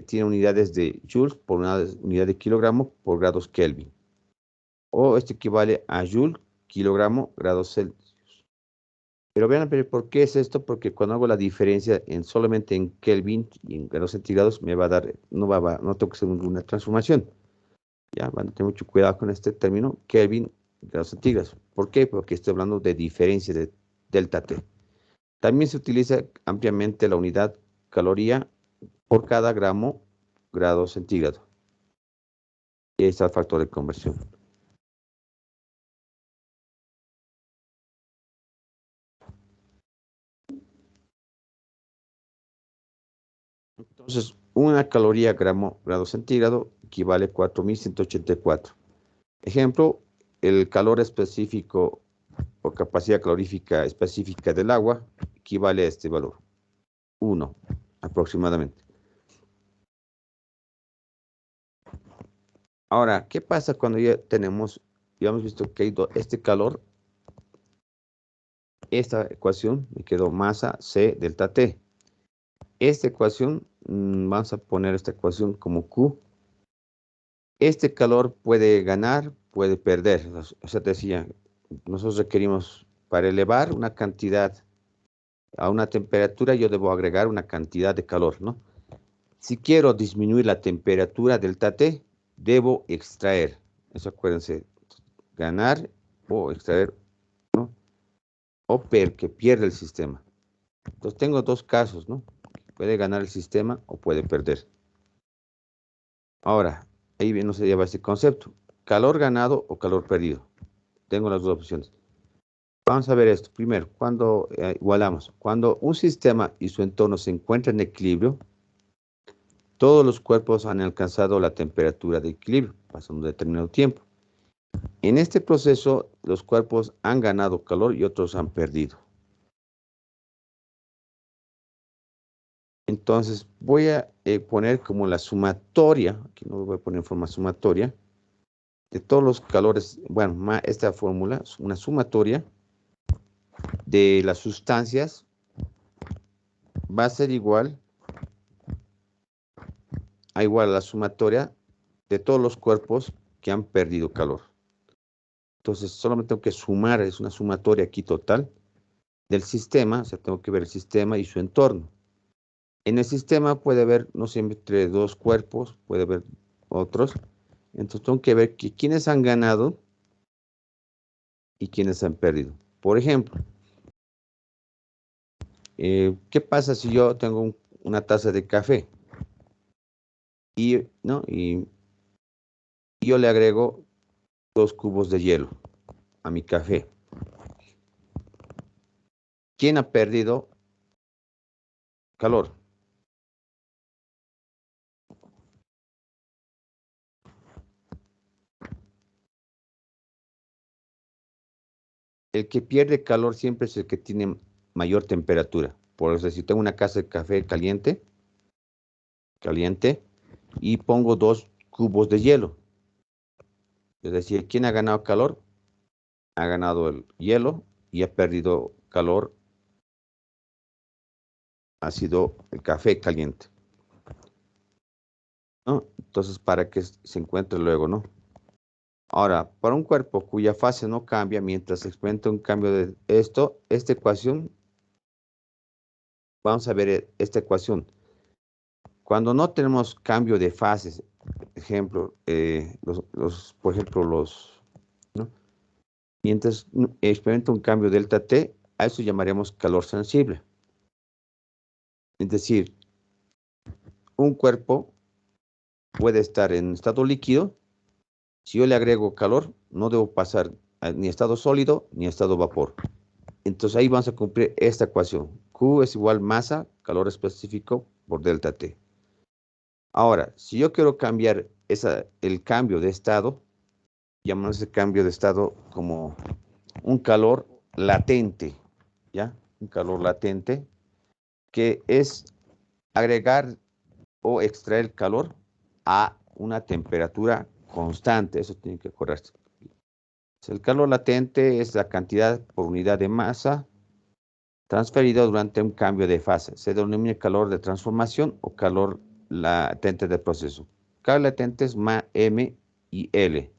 tiene unidades de joules por unidad de kilogramo por grados Kelvin. O esto equivale a joule, kilogramo, grados Celsius. Pero vean, pero ¿por qué es esto? Porque cuando hago la diferencia solamente en Kelvin y en grados centígrados, me va a dar, no tengo que hacer ninguna transformación. Ya, van a tener mucho cuidado con este término, Kelvin, grados centígrados. ¿Por qué? Porque estoy hablando de diferencia de delta T. También se utiliza ampliamente la unidad caloría por cada grado centígrado. Y ahí está el factor de conversión. Entonces, una caloría grado centígrado equivale a 4.184. Ejemplo, el calor específico o capacidad calorífica específica del agua equivale a este valor, 1 aproximadamente. Ahora, ¿qué pasa cuando ya hemos visto que hay este calor? Esta ecuación me quedó masa C delta T. Esta ecuación, vamos a poner esta ecuación como Q. Este calor puede ganar, puede perder. O sea, te decía, nosotros requerimos para elevar una cantidad a una temperatura, yo debo agregar una cantidad de calor, ¿no? Si quiero disminuir la temperatura delta T, debo extraer. Eso acuérdense, ganar o extraer, ¿no? O que pierde el sistema. Entonces tengo dos casos, ¿no? Puede ganar el sistema o puede perder. Ahora, ahí nos lleva este concepto. Calor ganado o calor perdido. Tengo las dos opciones. Vamos a ver esto. Primero, cuando igualamos. Cuando un sistema y su entorno se encuentran en equilibrio, todos los cuerpos han alcanzado la temperatura de equilibrio, pasando un determinado tiempo. En este proceso, los cuerpos han ganado calor y otros han perdido. Entonces, voy a poner como la sumatoria, aquí no lo voy a poner en forma sumatoria, de todos los calores, bueno, esta fórmula es una sumatoria de las sustancias, va a ser igual a la sumatoria de todos los cuerpos que han perdido calor. Entonces, solamente tengo que sumar, es una sumatoria aquí total del sistema, o sea, tengo que ver el sistema y su entorno. En el sistema puede haber, no siempre dos cuerpos, puede haber otros. Entonces, tengo que ver quiénes han ganado y quiénes han perdido. Por ejemplo, ¿qué pasa si yo tengo una taza de café? Y yo le agrego 2 cubos de hielo a mi café. ¿Quién ha perdido calor? El que pierde calor siempre es el que tiene mayor temperatura. Por eso, si tengo una taza de café caliente, y pongo 2 cubos de hielo. Es decir, ¿quién ha ganado calor? Ha ganado el hielo y ha perdido calor. Ha sido el café caliente, ¿no? Entonces, para que se encuentre luego, ¿no? Ahora, para un cuerpo cuya fase no cambia mientras se experimenta un cambio de esta ecuación, vamos a ver esta ecuación. Cuando no tenemos cambio de fases, ejemplo, por ejemplo, ¿no? Mientras experimenta un cambio delta T, a eso llamaremos calor sensible. Es decir, un cuerpo puede estar en estado líquido. Si yo le agrego calor, no debo pasar ni a estado sólido ni a estado vapor. Entonces ahí vamos a cumplir esta ecuación. Q es igual masa, calor específico por delta T. Ahora, si yo quiero cambiar el cambio de estado, llamamos ese cambio de estado como un calor latente, ¿ya? Un calor latente, que es agregar o extraer calor a una temperatura constante. Eso tiene que acordarse. El calor latente es la cantidad por unidad de masa transferida durante un cambio de fase. Se denomina calor de transformación o calor latente del proceso. Calor latente es M y L.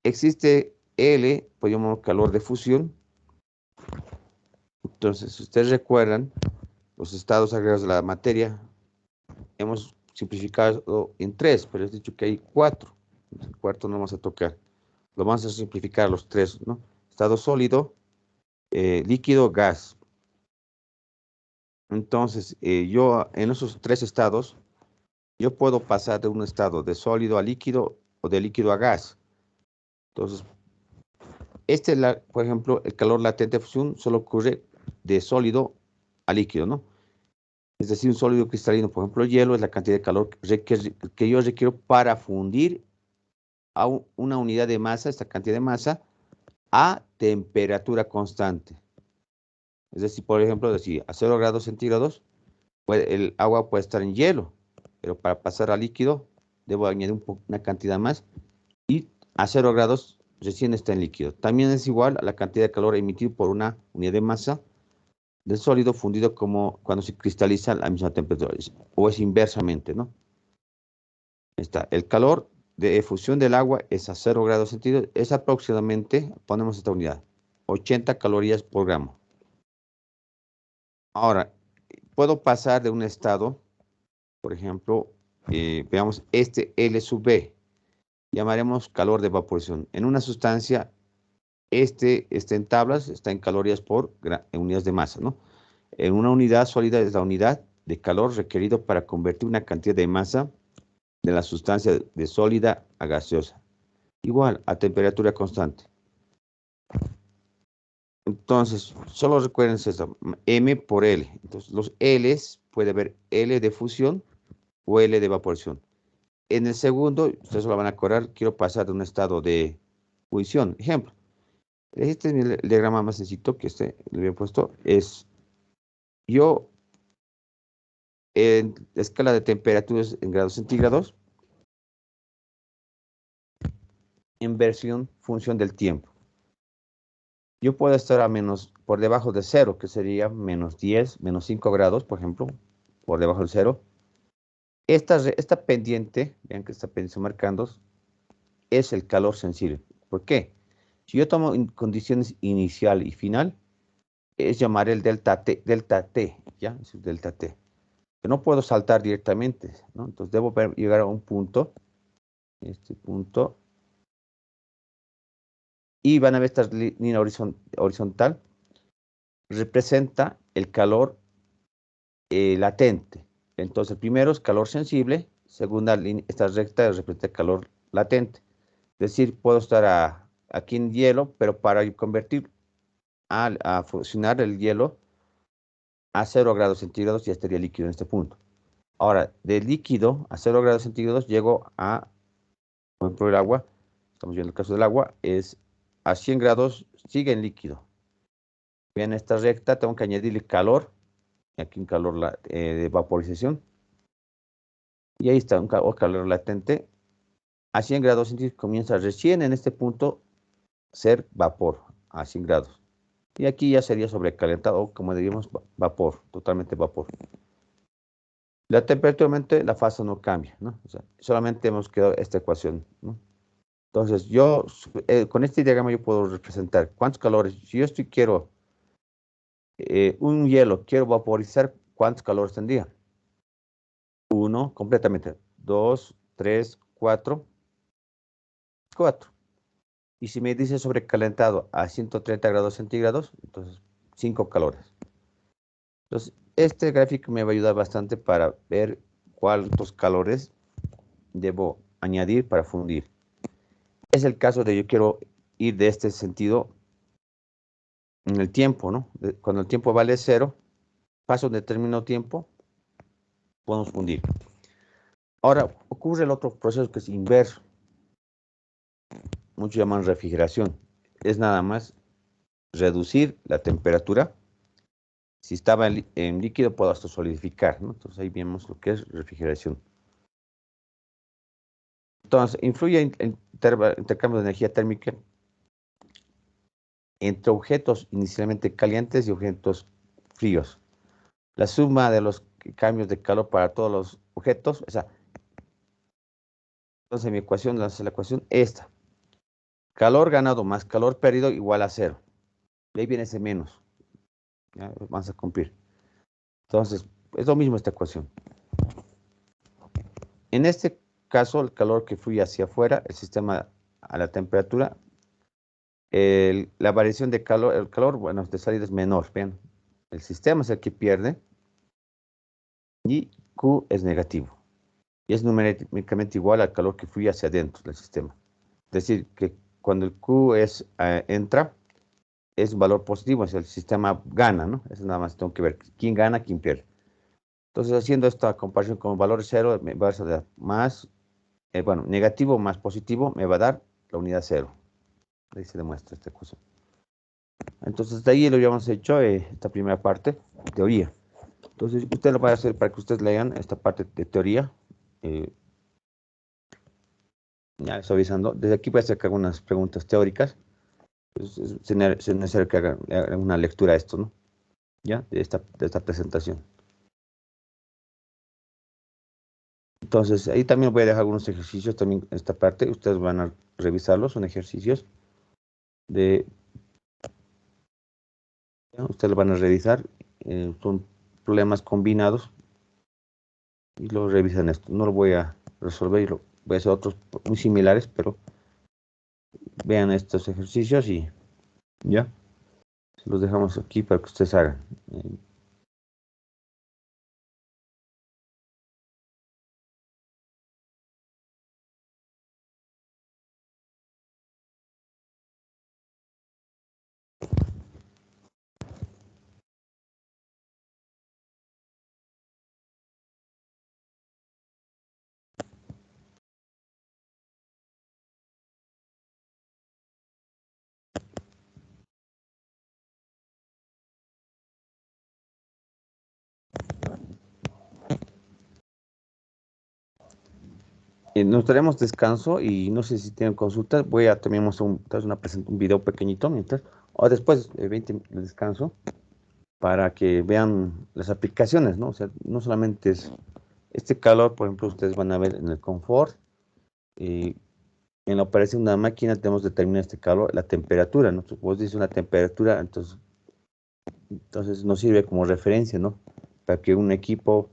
Existe L, pues llamamos calor de fusión, Entonces, si ustedes recuerdan, los estados agregados de la materia, hemos simplificado en 3, pero es dicho que hay 4. El cuarto no vamos a tocar. Lo vamos a simplificar los 3, ¿no? Estado sólido, líquido, gas. Entonces, yo en esos 3 estados, yo puedo pasar de un estado de sólido a líquido o de líquido a gas. Entonces, por ejemplo, el calor latente de fusión solo ocurre de sólido a líquido, ¿no? Es decir, un sólido cristalino, por ejemplo, el hielo, es la cantidad de calor que yo requiero para fundir a una unidad de masa, esta cantidad de masa, a temperatura constante. Es decir, por ejemplo, a 0 grados centígrados, el agua puede estar en hielo, pero para pasar a líquido, debo añadir una cantidad más, y a 0 grados recién está en líquido. También es igual a la cantidad de calor emitido por una unidad de masa del sólido fundido como cuando se cristaliza a la misma temperatura, o es inversamente, ¿no? Está el calor de efusión del agua es a 0 grados centígrados, es aproximadamente, ponemos esta unidad, 80 calorías por gramo. Ahora, puedo pasar de un estado, por ejemplo, veamos este L sub B, llamaremos calor de evaporación. En una sustancia, está en tablas, está en calorías por unidades de masa, ¿no? En una unidad sólida es la unidad de calor requerido para convertir una cantidad de masa de la sustancia de sólida a gaseosa, igual a temperatura constante. Entonces, solo recuerden esto, M por L. Entonces, los L's puede haber L de fusión o L de evaporación. En el segundo, ustedes lo van a acordar, quiero pasar de un estado de fusión. Ejemplo, este es el diagrama más sencillo que le había puesto, es yo en escala de temperaturas en grados centígrados, en función del tiempo. Yo puedo estar a por debajo de 0, que sería menos 10, menos 5 grados, por ejemplo, por debajo del 0. Esta pendiente, vean que esta pendiente marcando, es el calor sensible. ¿Por qué? Si yo tomo condiciones inicial y final, es llamar el delta T, ¿ya? Es el delta T. Que no puedo saltar directamente, ¿no? Entonces debo llegar a un punto, este punto, y van a ver esta línea horizontal, representa el calor latente. Entonces, el primero es calor sensible, segunda línea, esta recta representa el calor latente. Es decir, puedo estar aquí en hielo, pero para convertir a fusionar el hielo a 0 grados centígrados ya estaría líquido en este punto. Ahora, de líquido a 0 grados centígrados llego por ejemplo, el agua, estamos viendo el caso del agua, es a 100 grados, sigue en líquido. Bien, esta recta tengo que añadirle calor, aquí un calor de vaporización, y ahí está un calor latente. A 100 grados centígrados comienza recién en este punto ser vapor, a 100 grados. Y aquí ya sería sobrecalentado, o como diríamos, vapor, totalmente vapor. La temperatura aumenta, la fase no cambia, ¿no? O sea, solamente hemos quedado esta ecuación, ¿no? Entonces, con este diagrama yo puedo representar cuántos calores, si yo quiero un hielo, quiero vaporizar, ¿cuántos calores tendría? 1, completamente. 2, 3, 4. Y si me dice sobrecalentado a 130 grados centígrados, entonces 5 calores. Entonces, este gráfico me va a ayudar bastante para ver cuántos calores debo añadir para fundir. Es el caso de yo quiero ir de este sentido en el tiempo, ¿no? Cuando el tiempo vale 0, paso un determinado tiempo, podemos fundir. Ahora, ocurre el otro proceso que es inverso. Muchos llaman refrigeración. Es nada más reducir la temperatura. Si estaba en líquido, puedo hasta solidificar, ¿no? Entonces ahí vemos lo que es refrigeración. Entonces, influye el intercambio de energía térmica entre objetos inicialmente calientes y objetos fríos. La suma de los cambios de calor para todos los objetos, o sea, entonces mi ecuación, la ecuación esta. Calor ganado más calor perdido igual a 0. Y ahí viene ese menos. ¿Ya? Vamos a cumplir. Entonces, es lo mismo esta ecuación. En este caso, el calor que fluye hacia afuera, el sistema a la temperatura, la variación de calor, el calor, bueno, de salida es menor. Vean, el sistema es el que pierde y Q es negativo. Y es numéricamente igual al calor que fluye hacia adentro del sistema. Es decir, que cuando el Q entra, es un valor positivo, o sea, el sistema gana, ¿no? Eso nada más tengo que ver quién gana, quién pierde. Entonces, haciendo esta comparación con valor cero, me va a dar más, bueno, negativo más positivo, me va a dar la unidad cero. Ahí se demuestra esta cosa. Entonces, de ahí lo habíamos hecho, esta primera parte, teoría. Entonces, usted lo va a hacer para que ustedes lean esta parte de teoría. Ya estoy avisando. Desde aquí voy a hacer algunas preguntas teóricas. Entonces, es necesario que hagan una lectura de esto, ¿no? Ya, de esta presentación. Entonces, ahí también voy a dejar algunos ejercicios también en esta parte. Ustedes van a revisarlos, son ejercicios de... ¿ya? Ustedes lo van a revisar. Son problemas combinados y lo revisan esto. No lo voy a resolver y voy a hacer otros muy similares, pero vean estos ejercicios y ya. Los dejamos aquí para que ustedes hagan. Nos daremos descanso y no sé si tienen consultas. Voy a también mostrar un video pequeñito mientras, o después de 20 minutos de descanso para que vean las aplicaciones, ¿no? O sea, no solamente es este calor, por ejemplo, ustedes van a ver en el confort, en la operación de una máquina tenemos que determinar este calor, la temperatura, ¿no? Vos dices una temperatura, entonces nos sirve como referencia, ¿no? Para que un equipo,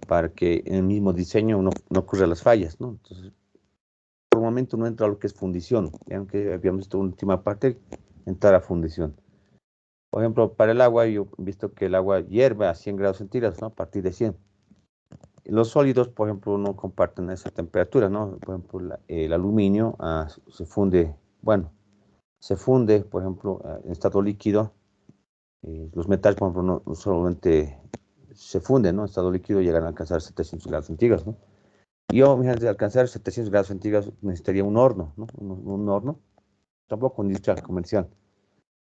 para que en el mismo diseño no ocurra las fallas, ¿no? Entonces, por un momento no entra a lo que es fundición, aunque habíamos visto una última parte, entrar a fundición. Por ejemplo, para el agua, yo he visto que el agua hierve a 100 grados centígrados, ¿no? A partir de 100. Los sólidos, por ejemplo, no comparten esa temperatura, ¿no? Por ejemplo, el aluminio se funde, bueno, se funde, por ejemplo, en estado líquido. Los metales, por ejemplo, no solamente se funden, ¿no? En estado líquido llegan a alcanzar 700 grados centígrados, ¿no? Yo, imagínate, alcanzar 700 grados centígrados necesitaría un horno, ¿no? Un horno, tampoco industrial, comercial.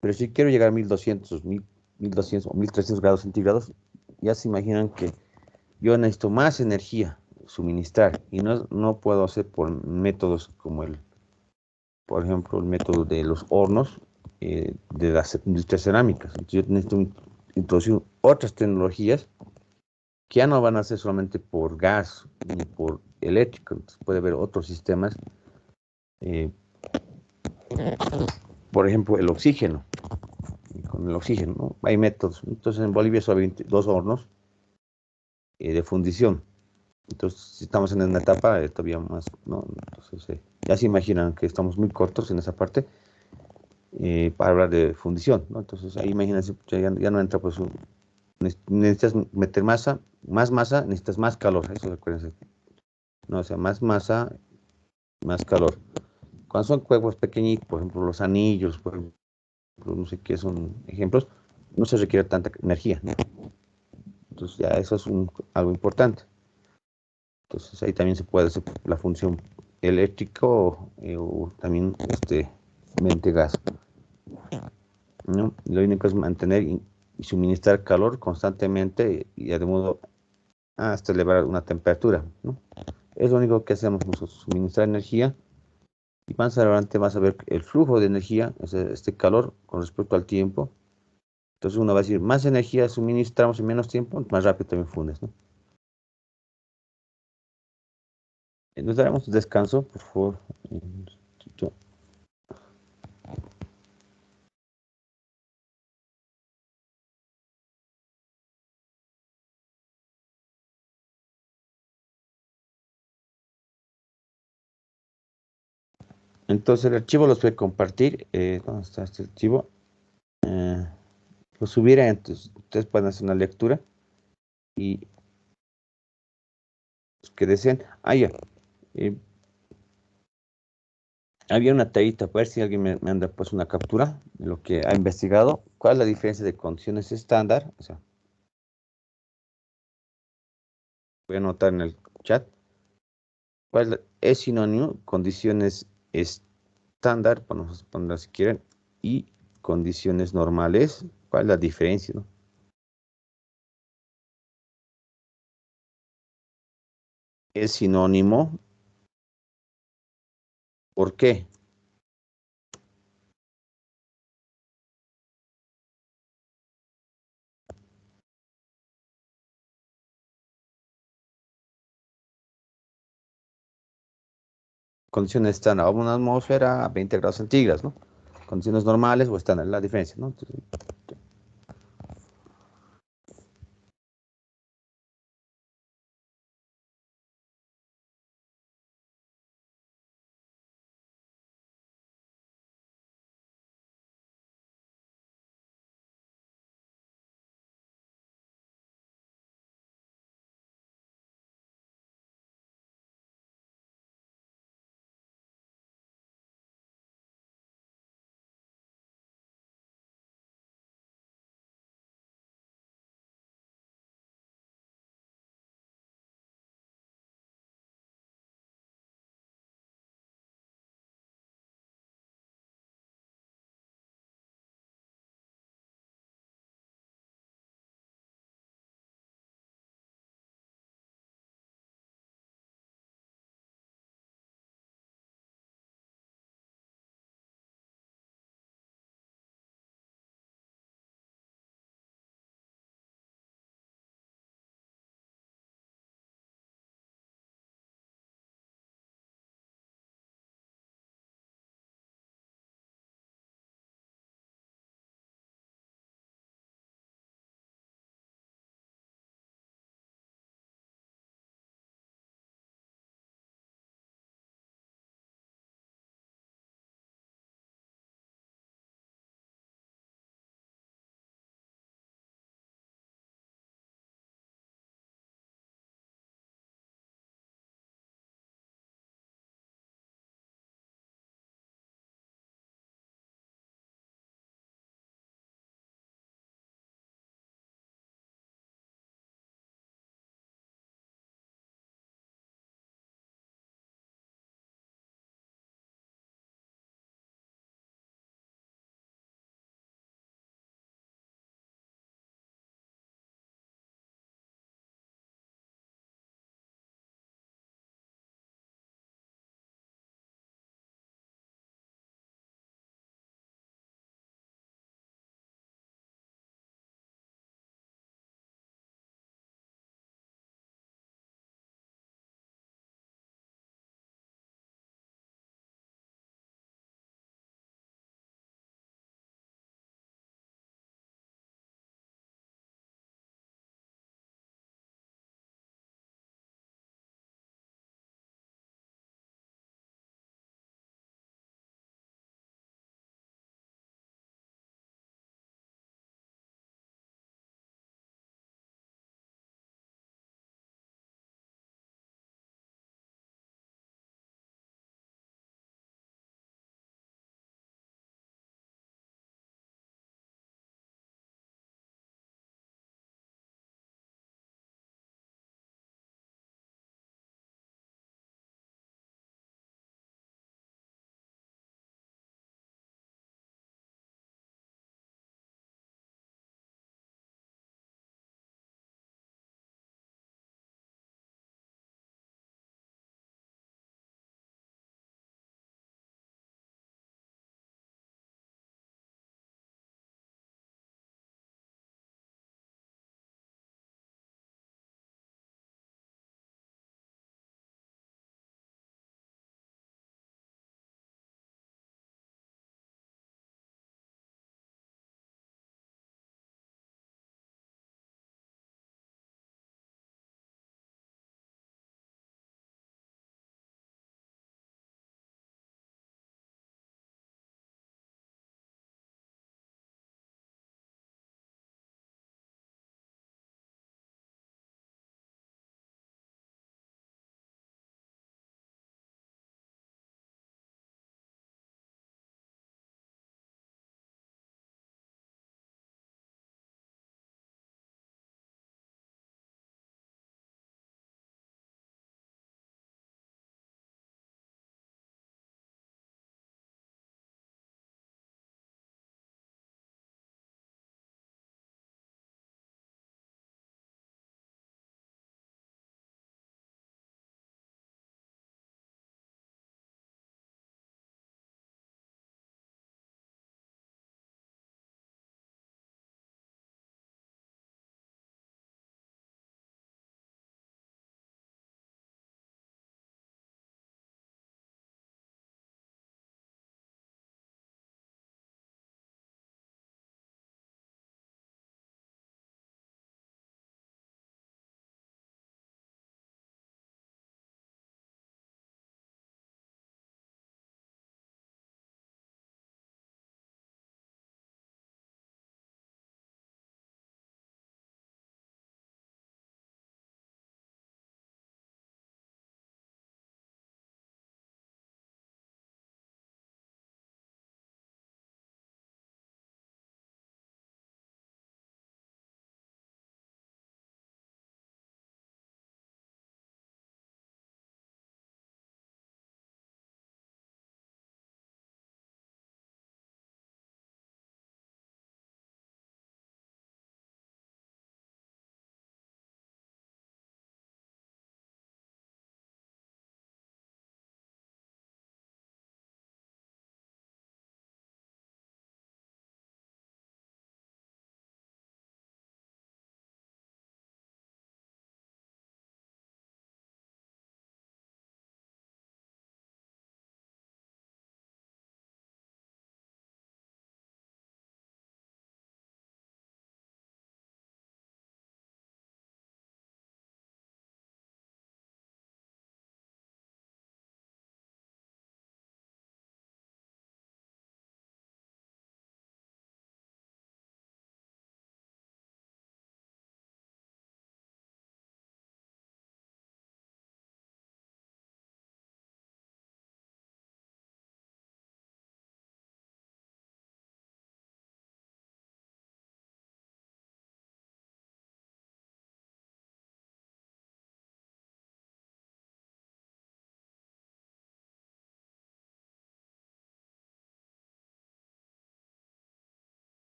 Pero si quiero llegar a 1200, 1200 o 1300 grados centígrados, ya se imaginan que yo necesito más energía suministrar y no puedo hacer por métodos como por ejemplo, el método de los hornos de las industrias cerámicas. Entonces yo necesito introducir otras tecnologías que ya no van a ser solamente por gas ni por eléctrico. Entonces puede haber otros sistemas, eh, por ejemplo, el oxígeno. Y con el oxígeno, ¿no? Hay métodos. Entonces en Bolivia solo hay dos hornos de fundición. Entonces, si estamos en una etapa todavía más, ¿no? Entonces, ya se imaginan que estamos muy cortos en esa parte para hablar de fundición, ¿no? Entonces, ahí imagínense, ya no entra, pues, necesitas meter más masa, necesitas más calor, eso recuérdense. No, o sea, más masa, más calor. Cuando son cuerpos pequeñitos, por ejemplo, los anillos, por ejemplo, no sé qué son ejemplos, no se requiere tanta energía, ¿no? Entonces, ya eso es algo importante. Entonces ahí también se puede hacer la función eléctrico o también mediante gas, ¿no? Lo único es mantener y suministrar calor constantemente y de modo hasta elevar una temperatura, ¿no? Es lo único que hacemos nosotros, suministrar energía y más adelante vas a ver el flujo de energía, este calor con respecto al tiempo. Entonces uno va a decir, más energía suministramos en menos tiempo, más rápido también fundes, ¿no? Nos daremos descanso, por favor. Entonces el archivo los voy a compartir. ¿Dónde está este archivo? Eh, lo subiré, entonces ustedes pueden hacer una lectura y los que deseen. Ah, ya. Eh, había una tarea, a ver si alguien me anda pues una captura de lo que ha investigado. ¿Cuál es la diferencia de condiciones estándar? O sea, voy a anotar en el chat. Es sinónimo, condiciones estándar, vamos a ponerlo si quieren, y condiciones normales. ¿Cuál es la diferencia, no? Es sinónimo. ¿Por qué? Condiciones estándar, a una atmósfera a 20 grados centígrados, ¿no? Condiciones normales o estándar, la diferencia, ¿no? Entonces,